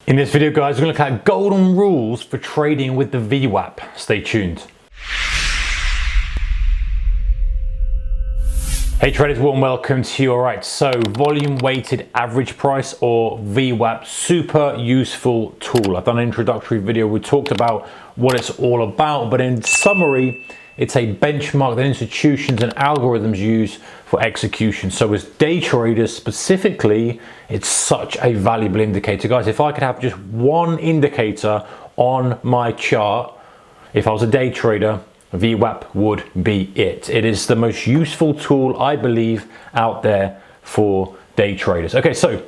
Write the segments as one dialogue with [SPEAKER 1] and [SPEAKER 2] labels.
[SPEAKER 1] In this video, guys, we're going to look at golden rules for trading with the VWAP. Stay tuned. Hey traders, warm welcome to you. All right, so volume weighted average price, or VWAP, super useful tool. I've done an introductory video. We talked about what it's all about, but in summary, it's a benchmark that institutions and algorithms use for execution. So as day traders specifically, it's such a valuable indicator. Guys, if I could have just one indicator on my chart, if I was a day trader, VWAP would be it. It is the most useful tool, I believe, out there for day traders. Okay, so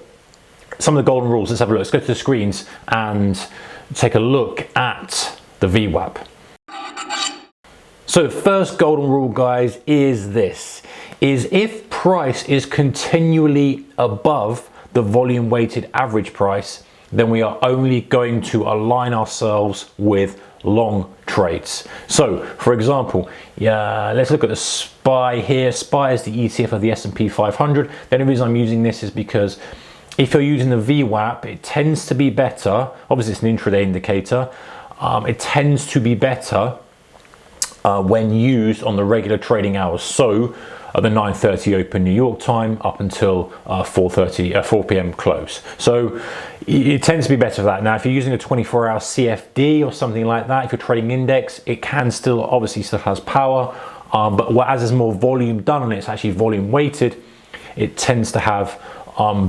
[SPEAKER 1] some of the golden rules, let's have a look. Let's go to the screens and take a look at the VWAP. So the first golden rule, guys, is this, is if price is continually above the volume weighted average price, then we are only going to align ourselves with long trades. So for example, let's look at the SPY here. SPY is the ETF of the S&P 500. The only reason I'm using this is because if you're using the VWAP, it tends to be better. Obviously it's an intraday indicator. It tends to be better when used on the regular trading hours. So the 9:30 open New York time up until 4 p.m. close. So it tends to be better for that. Now, if you're using a 24-hour CFD or something like that, if you're trading index, it can still, obviously still has power, but as there's more volume done on it, it's actually volume weighted, it tends to have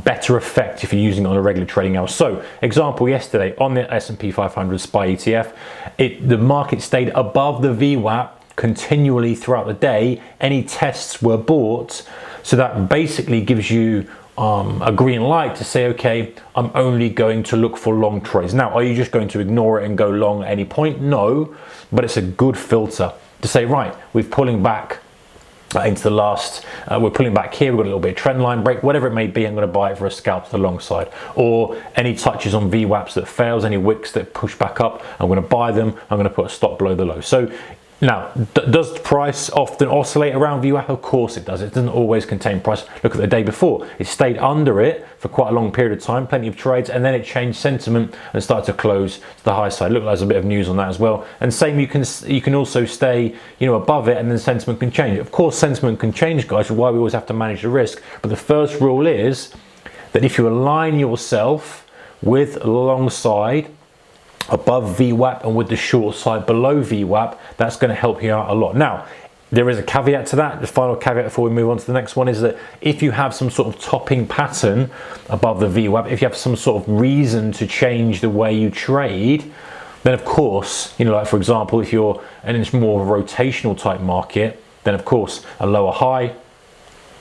[SPEAKER 1] better effect if you're using it on a regular trading hour. So example, yesterday on the S&P 500 SPY ETF, the market stayed above the VWAP continually throughout the day. Any tests were bought, so that basically gives you a green light to say, okay, I'm only going to look for long trades. Now, are you just going to ignore it and go long at any point? No, but it's a good filter to say, right, we're pulling back into the last, we're pulling back here, we've got a little bit of trend line break, whatever it may be, I'm going to buy it for a scalp to the long side. Or any touches on VWAPs that fails, any wicks that push back up, I'm going to buy them, I'm going to put a stop below the low. So now, does the price often oscillate around VWAP? Of course it does. It doesn't always contain price. Look at the day before. It stayed under it for quite a long period of time, plenty of trades, and then it changed sentiment and started to close to the high side. Look, there's a bit of news on that as well. And same, you can also stay, above it, and then sentiment can change. Of course, sentiment can change, guys, which is why we always have to manage the risk. But the first rule is that if you align yourself with the long side above VWAP and with the short side below VWAP, that's going to help you out a lot. Now, there is a caveat to that. The final caveat before we move on to the next one is that if you have some sort of topping pattern above the VWAP, if you have some sort of reason to change the way you trade, then of course, like for example, if you're in a more rotational type market, then of course a lower high,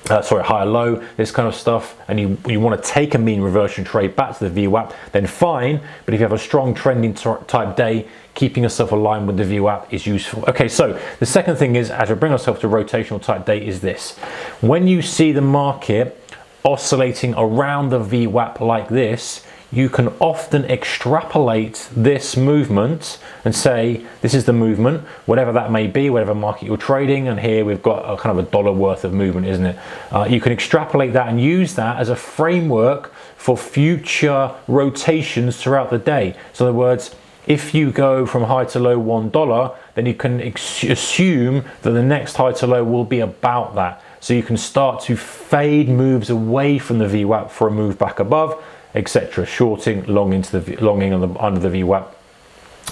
[SPEAKER 1] higher low, this kind of stuff, and you want to take a mean reversion trade back to the VWAP, then fine. But if you have a strong trending type day, keeping yourself aligned with the VWAP is useful. Okay, so the second thing is, as we bring ourselves to rotational type day, is this. When you see the market oscillating around the VWAP like this, you can often extrapolate this movement and say, this is the movement, whatever that may be, whatever market you're trading, and here we've got a kind of a dollar worth of movement, isn't it? You can extrapolate that and use that as a framework for future rotations throughout the day. So in other words, if you go from high to low $1, then you can assume that the next high to low will be about that. So you can start to fade moves away from the VWAP for a move back above, etc. Shorting, long into the under the VWAP,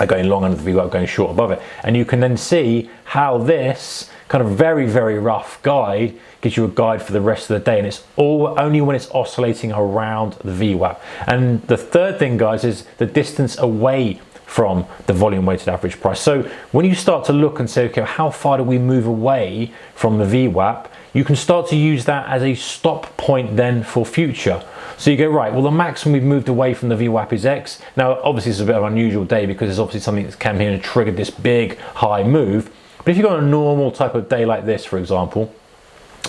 [SPEAKER 1] going long under the VWAP, going short above it. And you can then see how this kind of very, very rough guide gives you a guide for the rest of the day, and it's only when it's oscillating around the VWAP. And the third thing, guys, is the distance away from the volume weighted average price. So when you start to look and say, okay, how far do we move away from the VWAP, you can start to use that as a stop point then for future. So you go, right, well, the maximum we've moved away from the VWAP is X. Now, obviously, it's a bit of an unusual day because there's obviously something that came here and triggered this big high move. But if you've got a normal type of day like this, for example,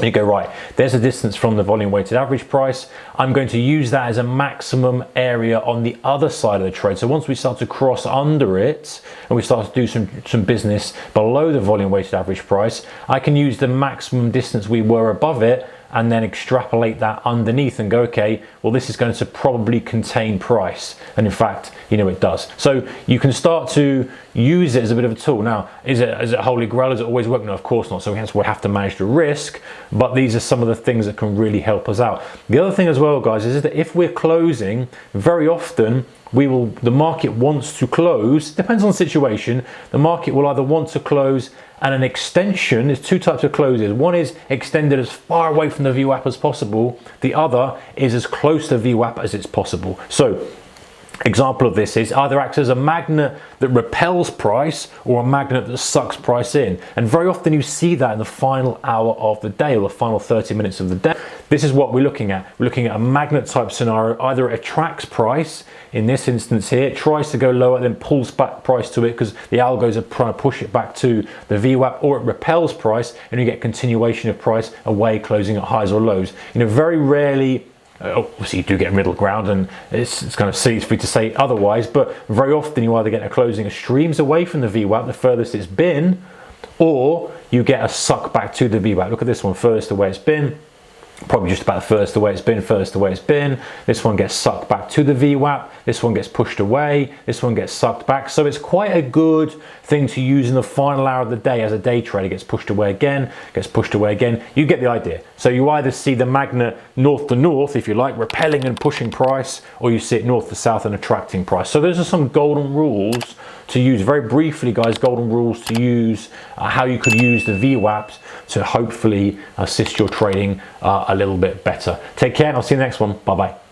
[SPEAKER 1] you go, right, there's a distance from the volume weighted average price. I'm going to use that as a maximum area on the other side of the trade. So once we start to cross under it and we start to do some business below the volume weighted average price, I can use the maximum distance we were above it and then extrapolate that underneath and go, okay, well, this is going to probably contain price. And in fact, you know, it does. So you can start to use it as a bit of a tool. Now, is it holy grail? Does it always work? No, of course not. So hence we have to manage the risk, but these are some of the things that can really help us out. The other thing as well, guys, is that if we're closing, very often the market wants to close, depends on the situation, the market will either want to close and an extension. There's two types of closes. One is extended as far away from the VWAP as possible. The other is as close to VWAP as it's possible. So example of this is either acts as a magnet that repels price or a magnet that sucks price in. And very often you see that in the final hour of the day or the final 30 minutes of the day. This is what we're looking at. We're looking at a magnet type scenario. Either it attracts price, in this instance here, it tries to go lower, then pulls back price to it because the algos are trying to push it back to the VWAP, or it repels price and you get continuation of price away, closing at highs or lows. You know, very rarely, obviously you do get a middle ground, and it's kind of silly for me to say otherwise, but very often you either get a closing extremes away from the VWAP, the furthest it's been, or you get a suck back to the VWAP. Look at this one, furthest away it's been, probably just about the first the way it's been, first the way it's been. This one gets sucked back to the VWAP, this one gets pushed away, this one gets sucked back. So it's quite a good thing to use in the final hour of the day as a day trader. Gets pushed away again, gets pushed away again. You get the idea. So you either see the magnet north to north, if you like, repelling and pushing price, or you see it north to south and attracting price. So those are some golden rules to use. Very briefly, guys, golden rules to use, how you could use the VWAPs to hopefully assist your trading a little bit better. Take care, and I'll see you in the next one. Bye-bye.